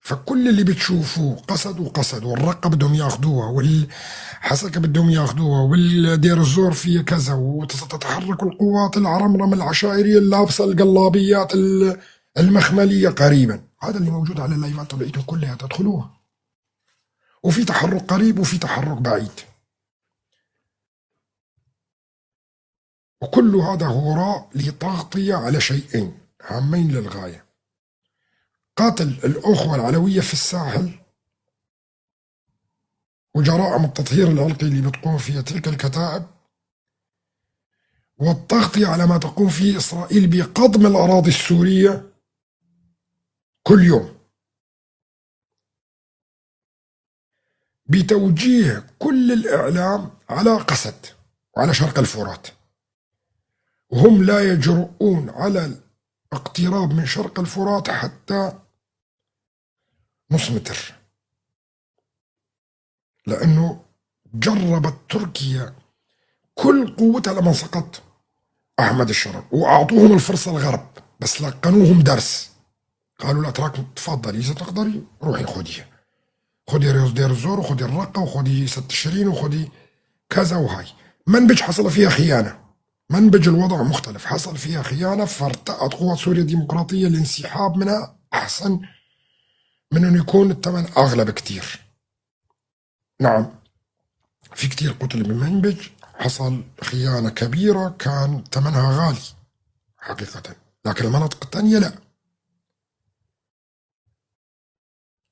فكل اللي بتشوفوه قسد وقسد، والرقة بدهم ياخذوها، والحسكة بدهم ياخذوها، والدير الزور فيه كذا، وتتحرك القوات العرمرم العشائرية اللابسة القلابيات المخملية قريبا. هذا اللي موجود على اللايفات تبعيتهم كلها، تدخلوها، وفي تحرك قريب وفي تحرك بعيد، وكل هذا هراء لتغطية على شيئين هامين للغاية: قتل الأخوة العلوية في الساحل وجرائم التطهير العرقي اللي بتقوم فيها تلك الكتائب، والتغطية على ما تقوم فيه إسرائيل بقضم الأراضي السورية كل يوم، بتوجيه كل الإعلام على قسد وعلى شرق الفرات، وهم لا يجرؤون على الاقتراب من شرق الفرات حتى نص متر، لأنه جربت تركيا كل قوتها لما سقط أحمد الشرف، وأعطوهم الفرصة الغرب، بس لقنوهم درس. قالوا الأتراك تفضلي إذا تقدري روحي خديها، خدي ريوز دير الزور، وخدي الرقة، وخدي ست تشرين، وخدي كذا. وهاي منبج حصل فيها خيانة، منبج الوضع مختلف، حصل فيها خيانة، فارتأت قوات سوريا الديمقراطية الانسحاب منها أحسن من أن يكون الثمن أغلى بكتير. نعم، في كتير قتل بمنبج، حصل خيانة كبيرة كان ثمنها غالي حقيقة، لكن المناطق الثانية لا.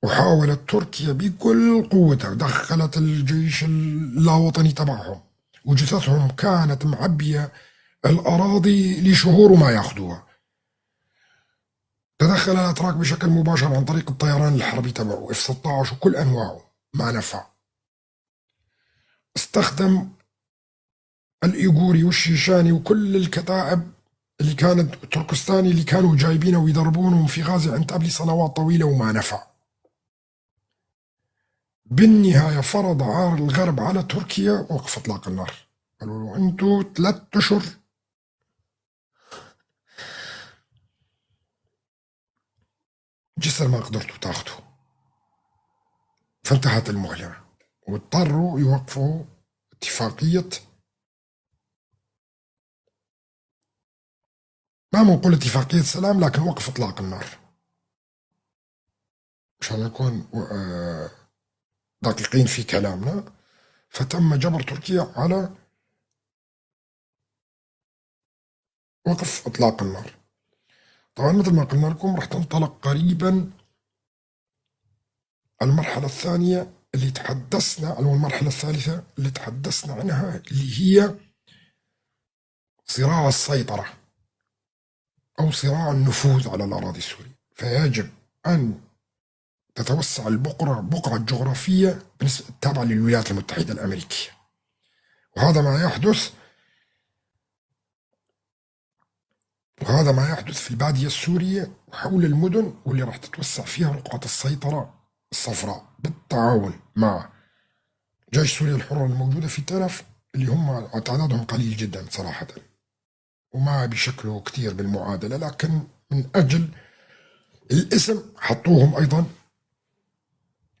وحاولت تركيا بكل قوتها، دخلت الجيش اللاوطني تبعهم، وجثثهم كانت معبية الأراضي لشهور وما ياخذوها. تدخل الأتراك بشكل مباشر عن طريق الطيران الحربي تبعه F-16 وكل أنواعه، ما نفع. استخدم الإيغوري والشيشاني وكل الكتائب اللي كانت تركستاني اللي كانوا جايبينه ويدربونهم في غازي عنتاب لسنوات طويلة وما نفع. بالنهاية فرض عار الغرب على تركيا وقف إطلاق النار، قالوا له أنتوا 3 أشهر جسر ما قدرتوا تاخذوا، فانتهت المهلة، واضطروا يوقفوا اتفاقية، ما بنقول اتفاقية سلام، لكن وقف إطلاق النار، مشان نكون دقيقين في كلامنا. فتم جبر تركيا على وقف إطلاق النار. طبعا مثل ما قلنا لكم رح تنطلق قريبا المرحلة الثانية اللي تحدثنا، أو المرحلة الثالثة اللي تحدثنا عنها، اللي هي صراع السيطرة أو صراع النفوذ على الأراضي السورية. فيجب أن تتوسع البقعة الجغرافية بالنسبة التابعة للولايات المتحدة الأمريكية، وهذا ما يحدث في البادية السورية وحول المدن، واللي راح تتوسع فيها رقعة السيطرة الصفراء بالتعاون مع جيش سوريا الحرة الموجودة في تلف، اللي هم تعدادهم قليل جدا صراحة، وما بيشكلوا كتير بالمعادلة، لكن من أجل الاسم حطوهم أيضا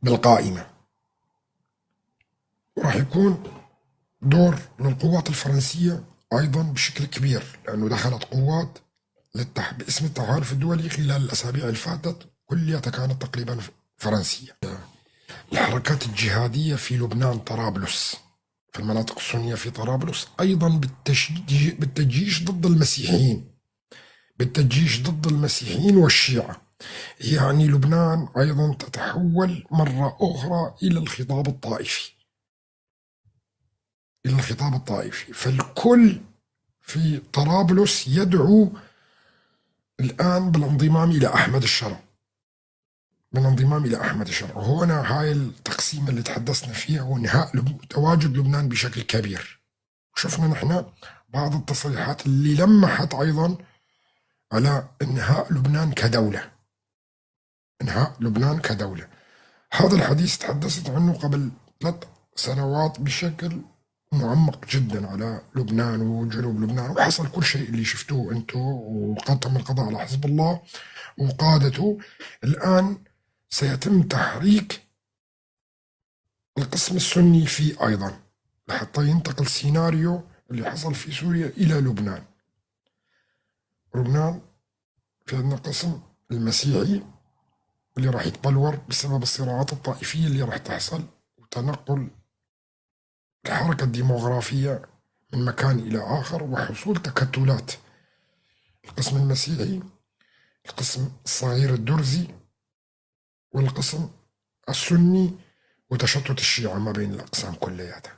بالقائمة. وراح يكون دور للقوات الفرنسية أيضا بشكل كبير، لأنه دخلت قوات باسم التحالف الدولي خلال الأسابيع الفاتت، كلها كانت تقريبا فرنسية. الحركات الجهادية في لبنان، طرابلس، في المناطق السنية في طرابلس، أيضا بالتجيش ضد المسيحيين، بالتجيش ضد المسيحيين والشيعة. يعني لبنان أيضا تتحول مرة أخرى إلى الخطاب الطائفي، إلى الخطاب الطائفي. فالكل في طرابلس يدعو الآن بالانضمام إلى أحمد الشرع، بالانضمام إلى أحمد الشرع. وهنا هاي التقسيمة اللي تحدثنا فيها وانهاء تواجد لبنان بشكل كبير. شفنا نحن بعض التصريحات اللي لمحت أيضا على انهاء لبنان كدولة، انهاء لبنان كدولة. هذا الحديث تحدثت عنه قبل 3 سنوات بشكل معمق جدا على لبنان وجنوب لبنان، وحصل كل شيء اللي شفتوه انتم، وقد تم القضاء على حزب الله وقادته. الآن سيتم تحريك القسم السني فيه أيضا لحتى ينتقل سيناريو اللي حصل في سوريا إلى لبنان. لبنان في عندنا قسم المسيحي اللي راح يتبلور بسبب الصراعات الطائفية اللي راح تحصل وتنقل الحركة الديموغرافية من مكان إلى آخر وحصول تكتلات. القسم المسيحي، القسم الصغير الدرزي، والقسم السني، وتشتت الشيعة ما بين الأقسام كلياتها.